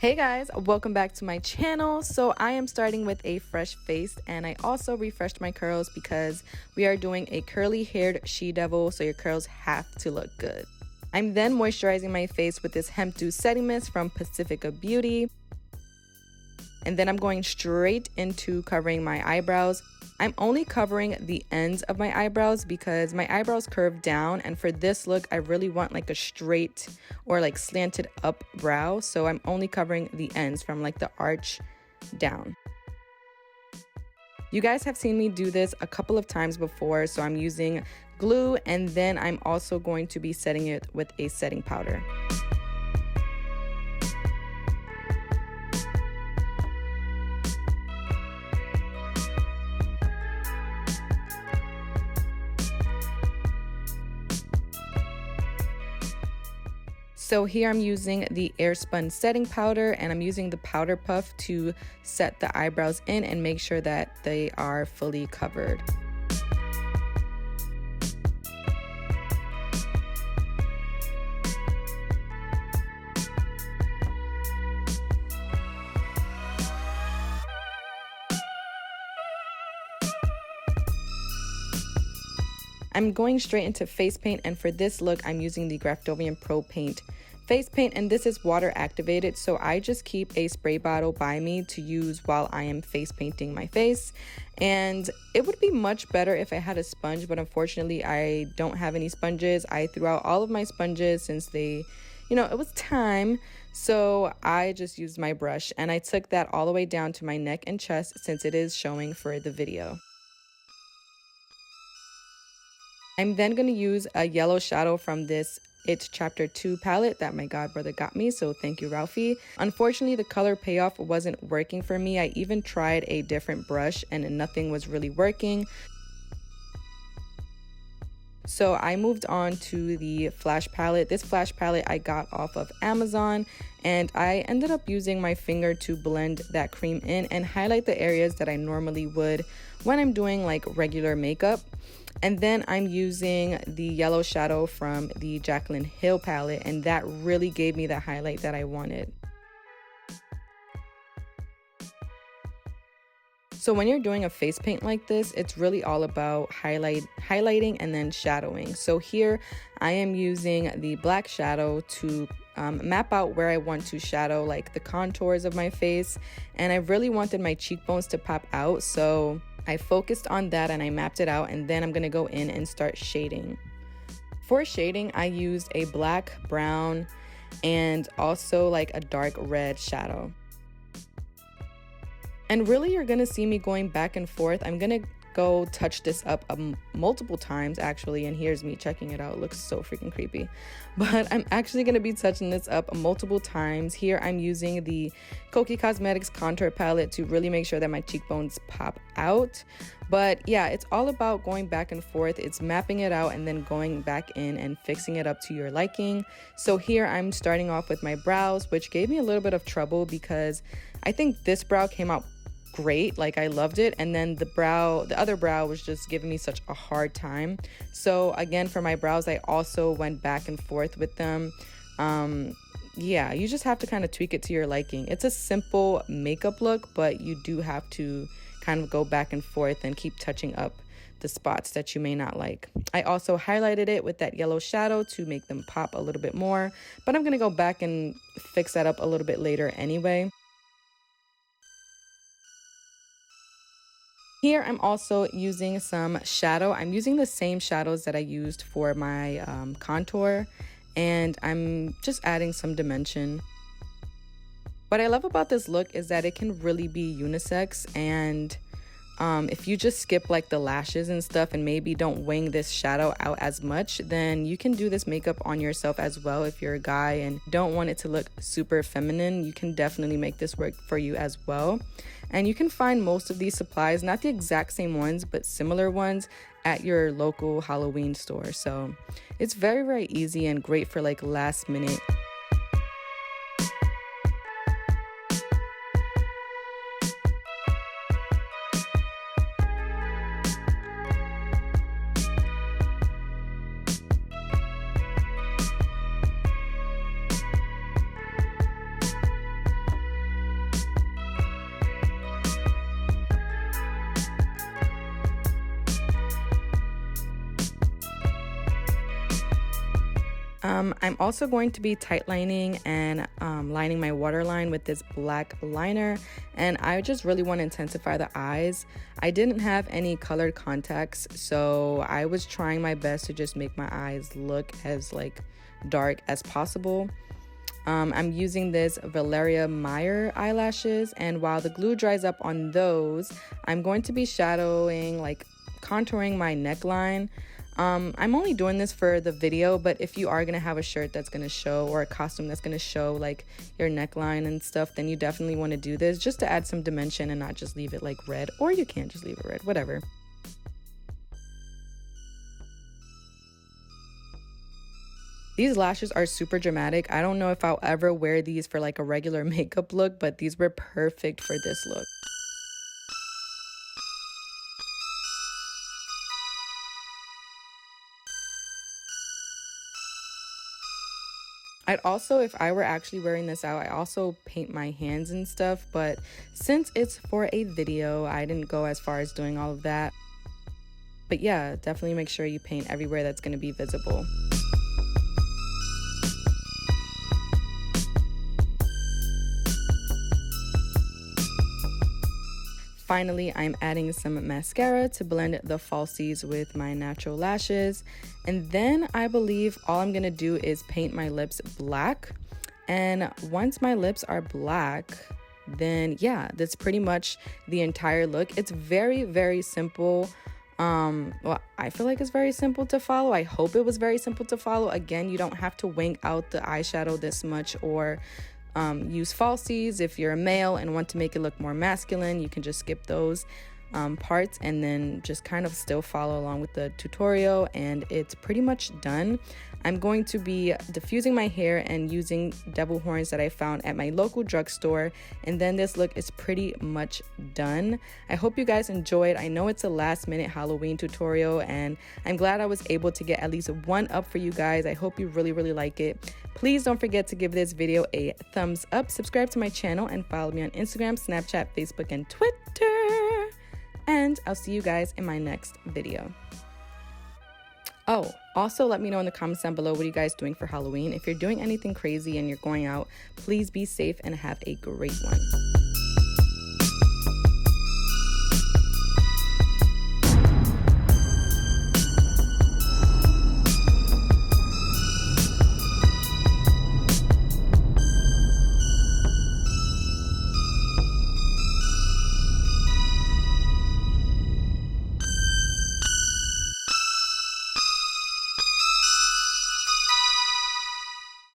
Hey guys, welcome back to my channel. So I am starting with a fresh face, and I also refreshed my curls because we are doing a curly haired she devil, so your curls have to look good. I'm then moisturizing my face with this hemp dew setting mist from Pacifica Beauty. And then I'm going straight into covering my eyebrows. I'm only covering the ends of my eyebrows because my eyebrows curve down, and for this look I really want like a straight or like slanted up brow, so I'm only covering the ends from like the arch down. You guys have seen me do this a couple of times before, so I'm using glue, and then I'm also going to be setting it with a setting powder. So here I'm using the Airspun setting powder, and I'm using the powder puff to set the eyebrows in and make sure that they are fully covered. I'm going straight into face paint, and for this look I'm using the Graftobian Pro Paint face paint, and this is water activated, so I just keep a spray bottle by me to use while I am face painting my face. And it would be much better if I had a sponge, but unfortunately I don't have any sponges. I threw out all of my sponges since it was time, so I just used my brush, and I took that all the way down to my neck and chest since it is showing for the video. I'm then going to use a yellow shadow from this It's Chapter 2 palette that my godbrother got me, so thank you, Ralphie. Unfortunately, the color payoff wasn't working for me. I even tried a different brush and nothing was really working. So I moved on to the Flash palette. This Flash palette I got off of Amazon, and I ended up using my finger to blend that cream in and highlight the areas that I normally would when I'm doing like regular makeup. And then I'm using the yellow shadow from the Jaclyn Hill palette, and that really gave me the highlight that I wanted. So when you're doing a face paint like this, it's really all about highlighting and then shadowing. So here I am using the black shadow to map out where I want to shadow like the contours of my face, and I really wanted my cheekbones to pop out, so I focused on that and I mapped it out, and then I'm gonna go in and start shading. For shading, I used a black, brown, and also like a dark red shadow. And really you're gonna see me going back and forth. I'm gonna go touch this up multiple times actually, and here's me checking it out. It looks so freaking creepy, but I'm actually gonna be touching this up multiple times. Here I'm using the Kokie Cosmetics contour palette to really make sure that my cheekbones pop out. But yeah, it's all about going back and forth. It's mapping it out and then going back in and fixing it up to your liking. So here I'm starting off with my brows, which gave me a little bit of trouble because I think this brow came out great, like I loved it, and then the other brow was just giving me such a hard time. So again, for my brows I also went back and forth with them. Yeah, you just have to kind of tweak it to your liking. It's a simple makeup look, but you do have to kind of go back and forth and keep touching up the spots that you may not like. I also highlighted it with that yellow shadow to make them pop a little bit more, but I'm gonna go back and fix that up a little bit later anyway. Here I'm also using some shadow. I'm using the same shadows that I used for my contour, and I'm just adding some dimension. What I love about this look is that it can really be unisex, and if you just skip like the lashes and stuff and maybe don't wing this shadow out as much, then you can do this makeup on yourself as well. If you're a guy and don't want it to look super feminine, you can definitely make this work for you as well. And you can find most of these supplies, not the exact same ones, but similar ones at your local Halloween store. So it's very, very easy and great for like last minute. I'm also going to be tight lining and lining my waterline with this black liner, and I just really want to intensify the eyes. I didn't have any colored contacts, so I was trying my best to just make my eyes look as like dark as possible. I'm using this Valeria Meyer eyelashes, and while the glue dries up on those, I'm going to be shadowing, like contouring my neckline. I'm only doing this for the video, but if you are going to have a shirt that's going to show, or a costume that's going to show like your neckline and stuff, then you definitely want to do this just to add some dimension and not just leave it like red, or you can't just leave it red, whatever. These lashes are super dramatic. I don't know if I'll ever wear these for like a regular makeup look, but these were perfect for this look. I'd also, if I were actually wearing this out, I also paint my hands and stuff, but since it's for a video, I didn't go as far as doing all of that. But yeah, definitely make sure you paint everywhere that's going to be visible. Finally, I'm adding some mascara to blend the falsies with my natural lashes. And then I believe all I'm gonna do is paint my lips black. And once my lips are black, then yeah, that's pretty much the entire look. It's very, very simple. Well, I feel like it's very simple to follow. I hope it was very simple to follow. Again, you don't have to wing out the eyeshadow this much, or use falsies. If you're a male and want to make it look more masculine, you can just skip those parts and then just kind of still follow along with the tutorial, and it's pretty much done. I'm going to be diffusing my hair and using devil horns that I found at my local drugstore, and then this look is pretty much done. I hope you guys enjoyed. I know it's a last minute Halloween tutorial, and I'm glad I was able to get at least one up for you guys. I hope you really like it. Please don't forget to give this video a thumbs up, subscribe to my channel, and follow me on Instagram, Snapchat, Facebook, and Twitter. And I'll see you guys in my next video. Oh, also let me know in the comments down below, what are you guys doing for Halloween? If you're doing anything crazy and you're going out, please be safe and have a great one.